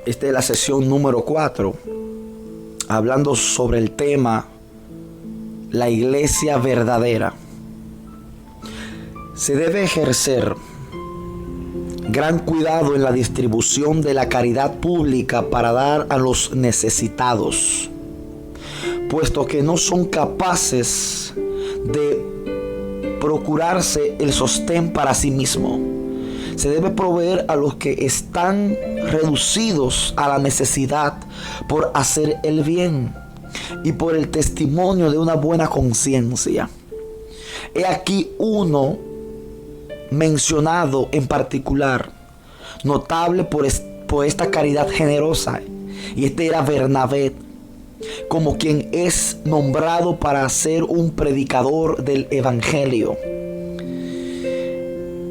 Esta es la sesión número 4, hablando sobre el tema la iglesia verdadera. Se debe ejercer gran cuidado en la distribución de la caridad pública para dar a los necesitados, puesto que no son capaces de procurarse el sostén para sí mismo. Se debe proveer a los que están reducidos a la necesidad por hacer el bien y por el testimonio de una buena conciencia. He aquí uno mencionado en particular, notable por esta caridad generosa, y este era Bernabé, como quien es nombrado para ser un predicador del evangelio.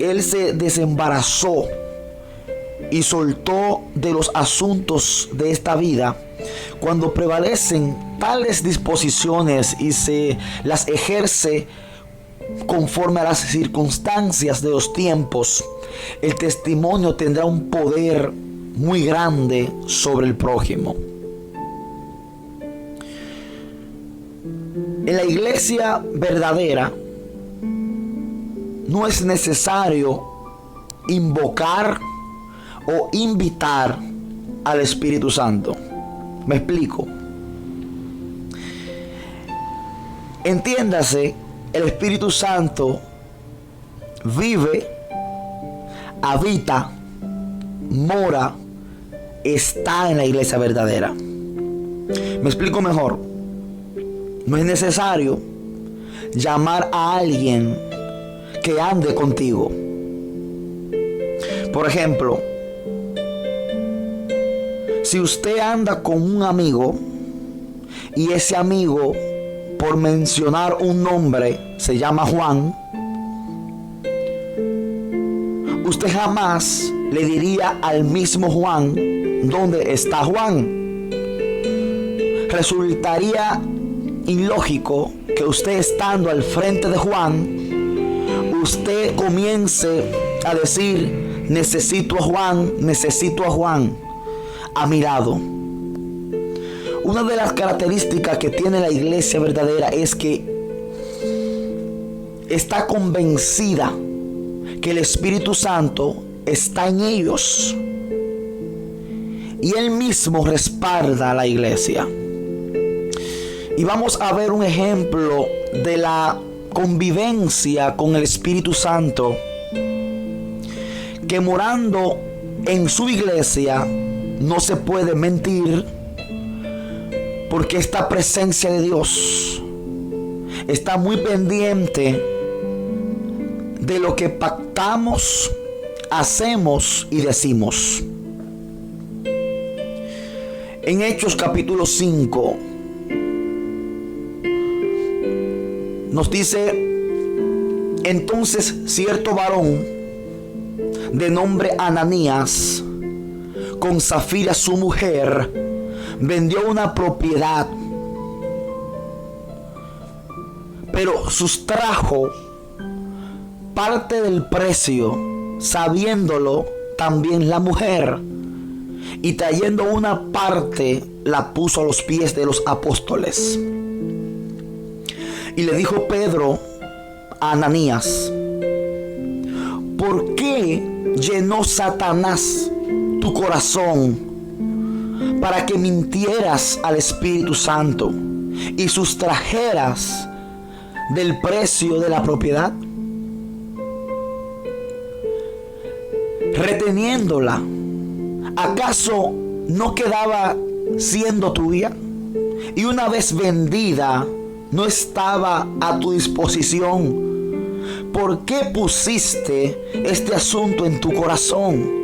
Él se desembarazó y soltó de los asuntos de esta vida cuando prevalecen tales disposiciones y se las ejerce conforme a las circunstancias de los tiempos. El testimonio tendrá un poder muy grande sobre el prójimo. En la iglesia verdadera no es necesario invocar o invitar al Espíritu Santo. Me explico. Entiéndase, el Espíritu Santo vive, habita, mora, está en la iglesia verdadera. Me explico mejor. No es necesario llamar a alguien que ande contigo. Por ejemplo, si usted anda con un amigo y ese amigo, por mencionar un nombre, se llama Juan, usted jamás le diría al mismo Juan: ¿dónde está Juan? Resultaría ilógico que usted, estando al frente de Juan, usted comience a decir: necesito a Juan a mi lado. Una de las características que tiene la iglesia verdadera es que está convencida que el Espíritu Santo está en ellos y Él mismo respalda a la iglesia. Y vamos a ver un ejemplo de la convivencia con el Espíritu Santo, que morando en su iglesia no se puede mentir, porque esta presencia de Dios está muy pendiente de lo que pactamos, hacemos y decimos. En Hechos capítulo 5 nos dice: entonces cierto varón de nombre Ananías, con Zafira su mujer, vendió una propiedad, pero sustrajo parte del precio, sabiéndolo también la mujer, y trayendo una parte la puso a los pies de los apóstoles. Y le dijo Pedro a Ananías: ¿por qué llenó Satanás tu corazón para que mintieras al Espíritu Santo y sustrajeras del precio de la propiedad, reteniéndola? ¿Acaso no quedaba siendo tuya? Y una vez vendida, ¿no estaba a tu disposición? ¿Por qué pusiste este asunto en tu corazón?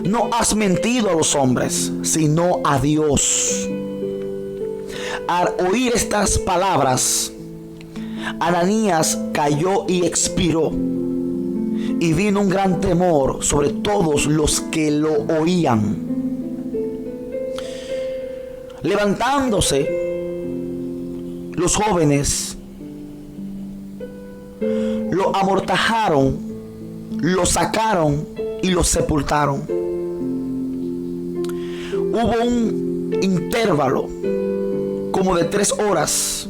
No has mentido a los hombres, sino a Dios. Al oír estas palabras, Ananías cayó y expiró, y vino un gran temor sobre todos los que lo oían. Levantándose los jóvenes, lo amortajaron, lo sacaron y lo sepultaron. hubo un intervalo como de 3 horas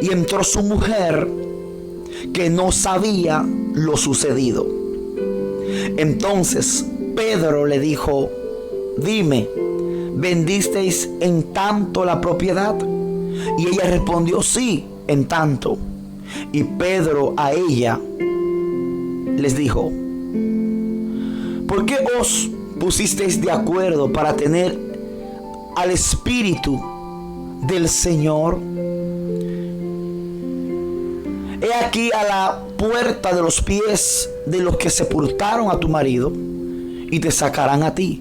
y entró su mujer, que no sabía lo sucedido. Entonces Pedro le dijo: dime, ¿vendisteis en tanto la propiedad? Y ella respondió: sí, en tanto. Y Pedro a ella les dijo: ¿por qué os pusisteis de acuerdo para tener al Espíritu del Señor? He aquí a la puerta de los pies de los que sepultaron a tu marido, y te sacarán a ti.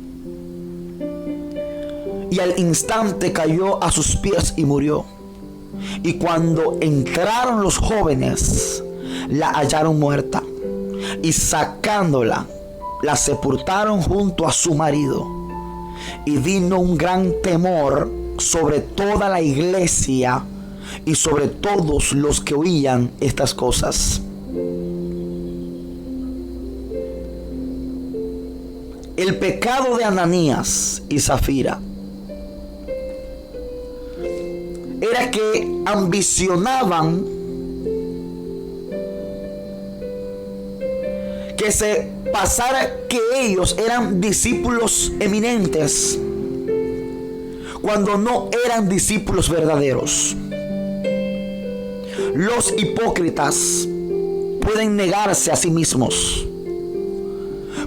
Y al instante cayó a sus pies y murió. Y cuando entraron los jóvenes, la hallaron muerta, y sacándola, la sepultaron junto a su marido. Y vino un gran temor sobre toda la iglesia y sobre todos los que oían estas cosas. El pecado de Ananías y Zafira era que ambicionaban que se pasara que ellos eran discípulos eminentes, cuando no eran discípulos verdaderos. Los hipócritas pueden negarse a sí mismos,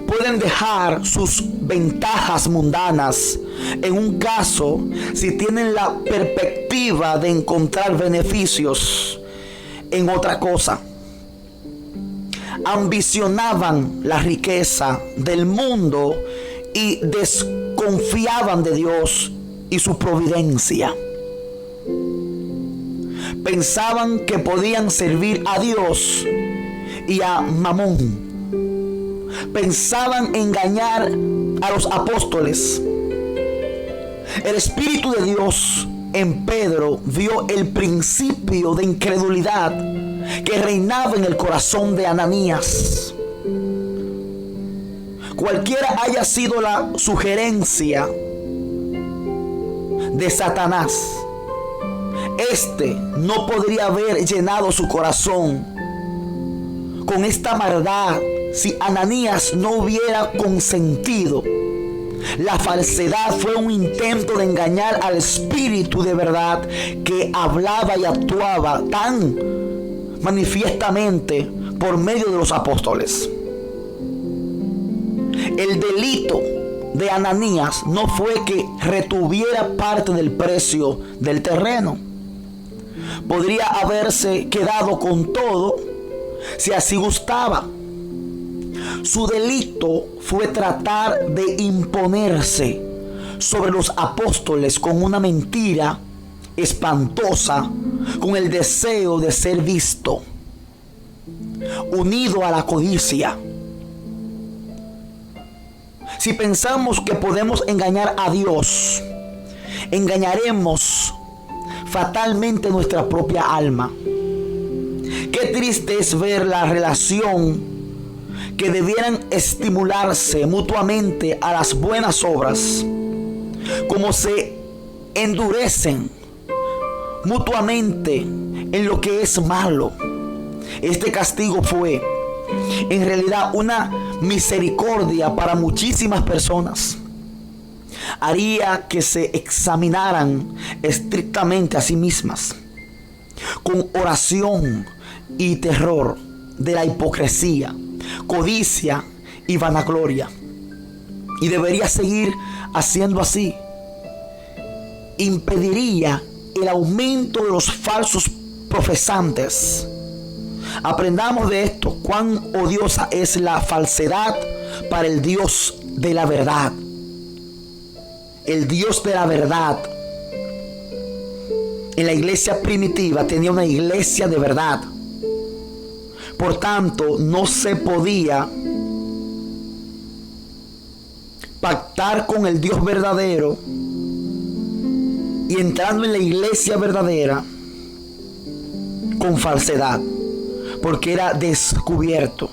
pueden dejar sus ventajas mundanas en un caso si tienen la perspectiva de encontrar beneficios en otra cosa. Ambicionaban la riqueza del mundo y desconfiaban de Dios y su providencia. Pensaban que podían servir a Dios y a Mamón. Pensaban engañar a los apóstoles. El Espíritu de Dios en Pedro vio el principio de incredulidad que reinaba en el corazón de Ananías. Cualquiera haya sido la sugerencia de Satanás, este no podría haber llenado su corazón con esta maldad si Ananías no hubiera consentido. La falsedad fue un intento de engañar al Espíritu de verdad que hablaba y actuaba tan manifiestamente por medio de los apóstoles. El delito de Ananías no fue que retuviera parte del precio del terreno. Podría haberse quedado con todo si así gustaba. Su delito fue tratar de imponerse sobre los apóstoles con una mentira espantosa, con el deseo de ser visto, unido a la codicia. Si pensamos que podemos engañar a Dios, engañaremos fatalmente nuestra propia alma. Qué triste es ver la relación que debieran estimularse mutuamente a las buenas obras, como se endurecen mutuamente en lo que es malo. Este castigo fue en realidad una misericordia para muchísimas personas. Haría que se examinaran estrictamente a sí mismas, con oración y terror de la hipocresía, codicia y vanagloria. Y debería seguir haciendo así. Impediría el aumento de los falsos profesantes. Aprendamos de esto cuán odiosa es la falsedad para el Dios de la verdad. El Dios de la verdad. En la iglesia primitiva tenía una iglesia de verdad. Por tanto, no se podía pactar con el Dios verdadero y entrando en la iglesia verdadera con falsedad, porque era descubierto.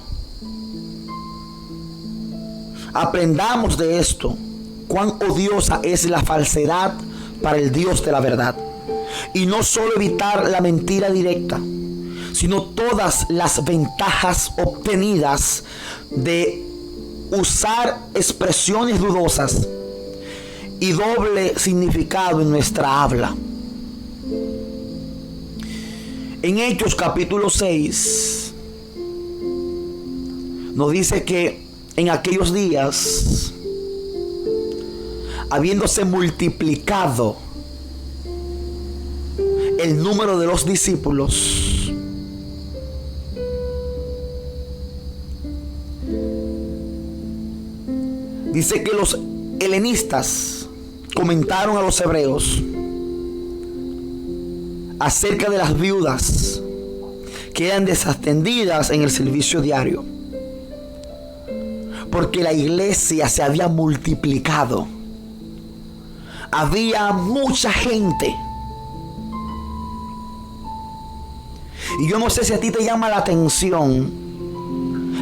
Aprendamos de esto cuán odiosa es la falsedad para el Dios de la verdad. Y no solo evitar la mentira directa, sino todas las ventajas obtenidas de usar expresiones dudosas y doble significado en nuestra habla. En Hechos capítulo 6 nos dice que en aquellos días, habiéndose multiplicado el número de los discípulos, dice que los helenistas comentaron a los hebreos acerca de las viudas que eran desatendidas en el servicio diario, porque la iglesia se había multiplicado. Había mucha gente. Y yo no sé si a ti te llama la atención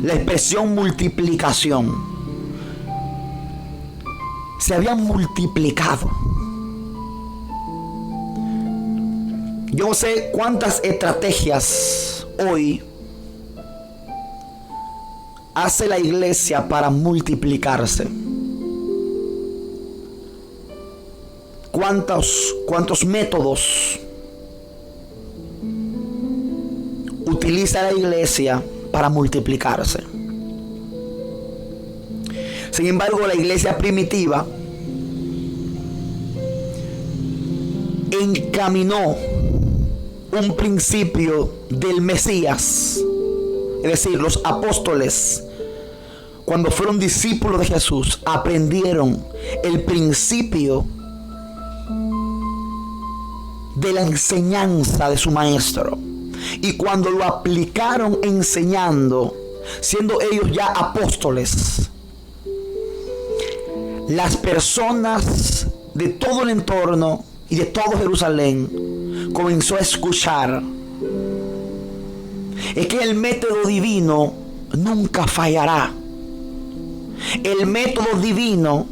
la expresión multiplicación. Se habían multiplicado. Yo no sé cuántas estrategias hoy hace la iglesia para multiplicarse. ¿Cuántos métodos utiliza la iglesia para multiplicarse? Sin embargo, la iglesia primitiva encaminó un principio del Mesías. Es decir, los apóstoles, cuando fueron discípulos de Jesús, aprendieron el principio de la enseñanza de su maestro. Y cuando lo aplicaron enseñando, siendo ellos ya apóstoles, las personas de todo el entorno y de todo Jerusalén comenzó a escuchar. Es que el método divino nunca fallará. El método divino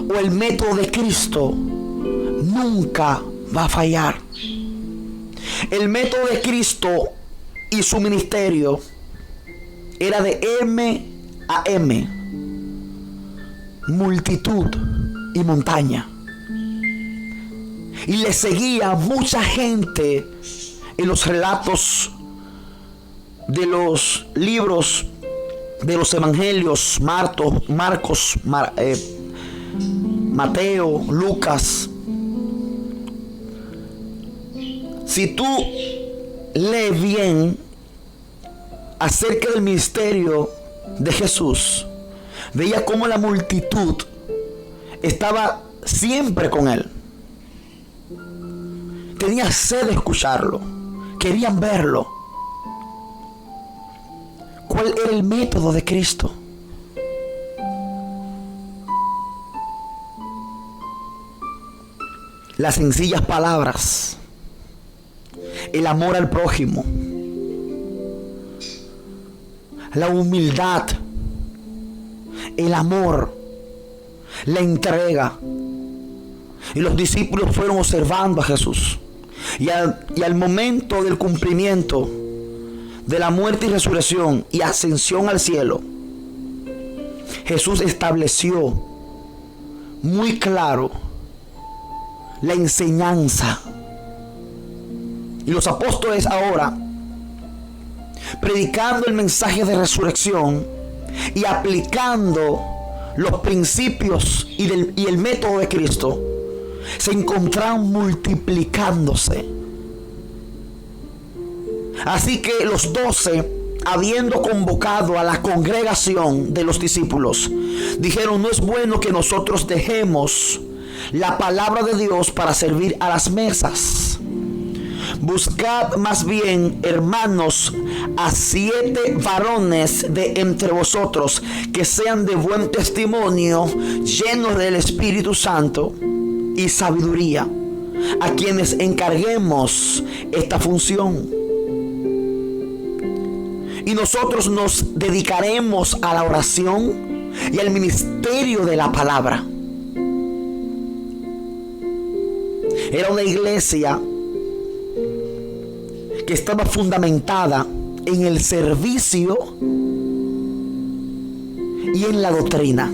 o el método de Cristo nunca va a fallar. El método de Cristo y su ministerio era de M a M, multitud y montaña. Y le seguía mucha gente en los relatos de los libros de los evangelios, Marcos, Mateo, Lucas. Si tú lees bien acerca del ministerio de Jesús, veía cómo la multitud estaba siempre con él. Tenía sed de escucharlo, querían verlo. ¿Cuál era el método de Cristo? Las sencillas palabras, el amor al prójimo, la humildad, el amor, la entrega. Y los discípulos fueron observando a Jesús. Y al momento del cumplimiento de la muerte y resurrección y ascensión al cielo, Jesús estableció muy claro la enseñanza. Y los apóstoles ahora, predicando el mensaje de resurrección y aplicando los principios y el método de Cristo, se encontraron multiplicándose. Así que los 12, habiendo convocado a la congregación de los discípulos, dijeron: no es bueno que nosotros dejemos la palabra de Dios para servir a las mesas. Buscad más bien, hermanos, a 7 varones de entre vosotros que sean de buen testimonio, llenos del Espíritu Santo y sabiduría, a quienes encarguemos esta función. Y nosotros nos dedicaremos a la oración y al ministerio de la palabra. Era una iglesia que estaba fundamentada en el servicio y en la doctrina.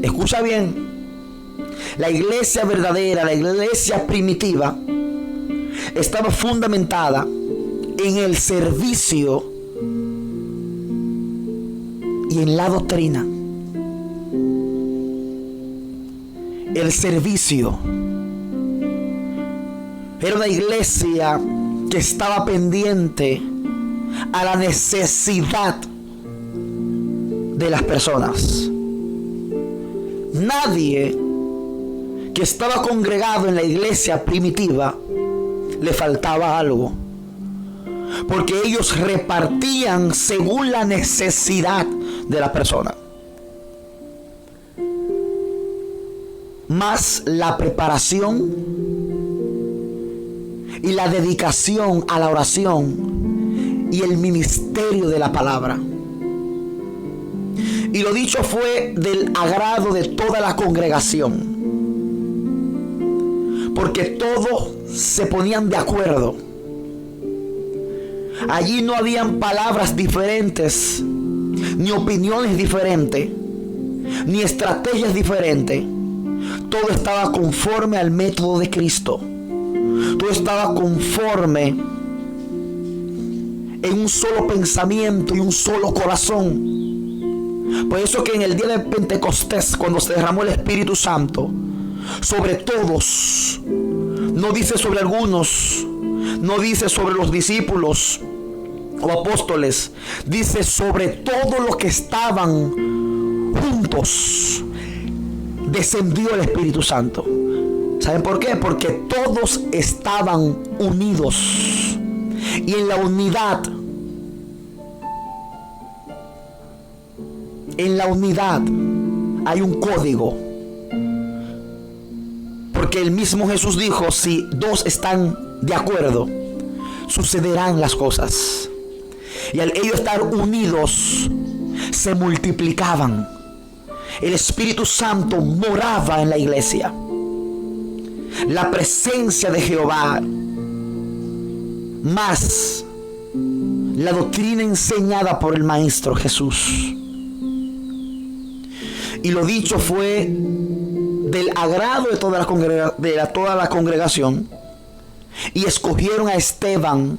Escucha bien. La iglesia verdadera, la iglesia primitiva, estaba fundamentada en el servicio y en la doctrina. El servicio. Era una iglesia que estaba pendiente a la necesidad de las personas. Nadie que estaba congregado en la iglesia primitiva le faltaba algo, porque ellos repartían según la necesidad de la persona. Más la preparación y la dedicación a la oración y el ministerio de la palabra. Y lo dicho fue del agrado de toda la congregación, porque todos se ponían de acuerdo. Allí no habían palabras diferentes, ni opiniones diferentes, ni estrategias diferentes. Todo estaba conforme al método de Cristo. Todo estaba conforme en un solo pensamiento y un solo corazón. Por eso que en el día de Pentecostés, cuando se derramó el Espíritu Santo sobre todos, no dice sobre algunos, no dice sobre los discípulos o apóstoles, dice sobre todos los que estaban juntos, descendió el Espíritu Santo. ¿Saben por qué? Porque todos estaban unidos. Y en la unidad, hay un código. Porque el mismo Jesús dijo, si dos están de acuerdo, sucederán las cosas. Y al ellos estar unidos, se multiplicaban. El Espíritu Santo moraba en la iglesia. La presencia de Jehová, más la doctrina enseñada por el Maestro Jesús. Y lo dicho fue del agrado de toda la congregación. Y escogieron a Esteban,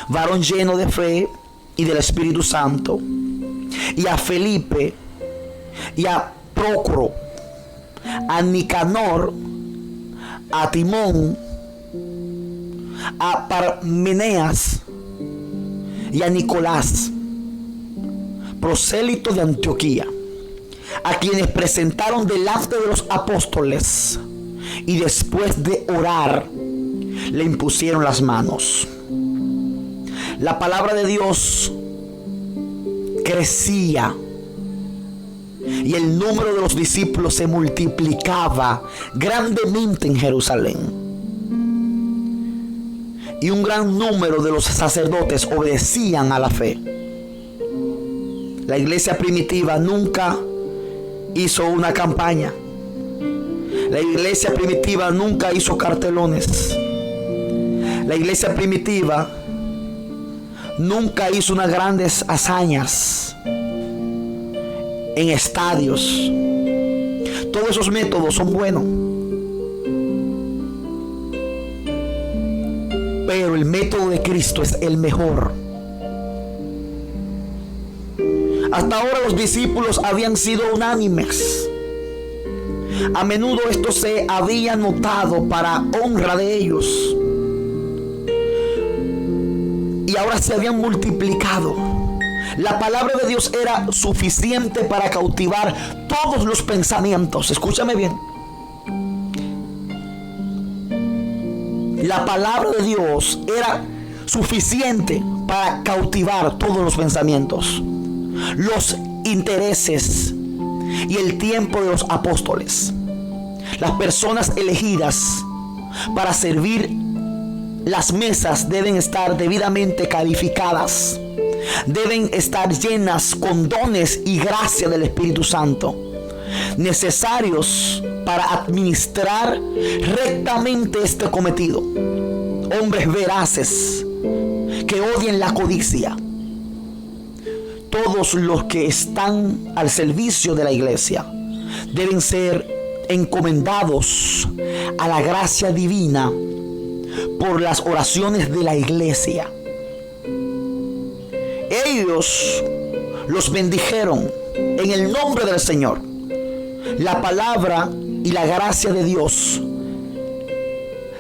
varón lleno de fe y del Espíritu Santo, y a Felipe, y a Prócoro, a Nicanor, a Timón, a Parmenas y a Nicolás, prosélito de Antioquía, a quienes presentaron delante de los apóstoles, y después de orar le impusieron las manos. La palabra de Dios crecía y el número de los discípulos se multiplicaba grandemente en Jerusalén. Y un gran número de los sacerdotes obedecían a la fe. La iglesia primitiva nunca hizo una campaña. La iglesia primitiva nunca hizo cartelones. La iglesia primitiva nunca hizo unas grandes hazañas en estadios. Todos esos métodos son buenos, pero el método de Cristo es el mejor. Hasta ahora los discípulos habían sido unánimes. A menudo esto se había notado para honra de ellos. Y ahora se habían multiplicado. La palabra de Dios era suficiente para cautivar todos los pensamientos. Escúchame bien. La palabra de Dios era suficiente para cautivar todos los pensamientos, los intereses y el tiempo de los apóstoles. Las personas elegidas para servir las mesas deben estar debidamente calificadas. Deben estar llenas con dones y gracia del Espíritu Santo, necesarios para administrar rectamente este cometido. Hombres veraces que odien la codicia. Todos los que están al servicio de la iglesia deben ser encomendados a la gracia divina por las oraciones de la iglesia. Ellos los bendijeron en el nombre del Señor. La palabra y la gracia de Dios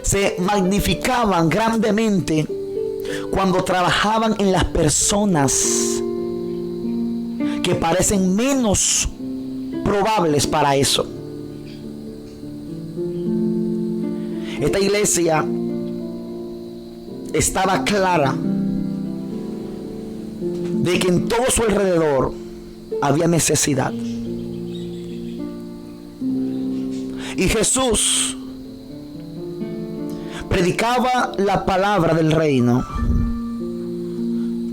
se magnificaban grandemente cuando trabajaban en las personas que parecen menos probables para eso. Esta iglesia estaba clara de que en todo su alrededor había necesidad. Y Jesús predicaba la palabra del reino,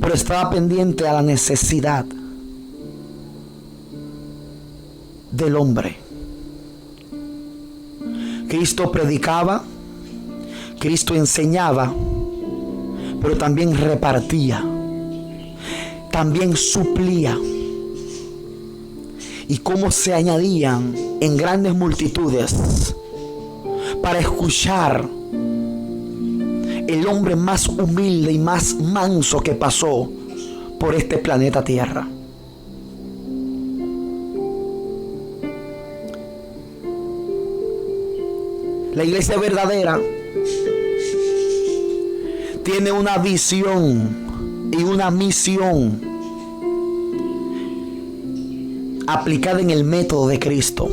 pero estaba pendiente a la necesidad del hombre. Cristo predicaba, Cristo enseñaba, pero también repartía, también suplía. Y cómo se añadían en grandes multitudes para escuchar el hombre más humilde y más manso que pasó por este planeta Tierra. La iglesia verdadera tiene una visión y una misión aplicada en el método de Cristo.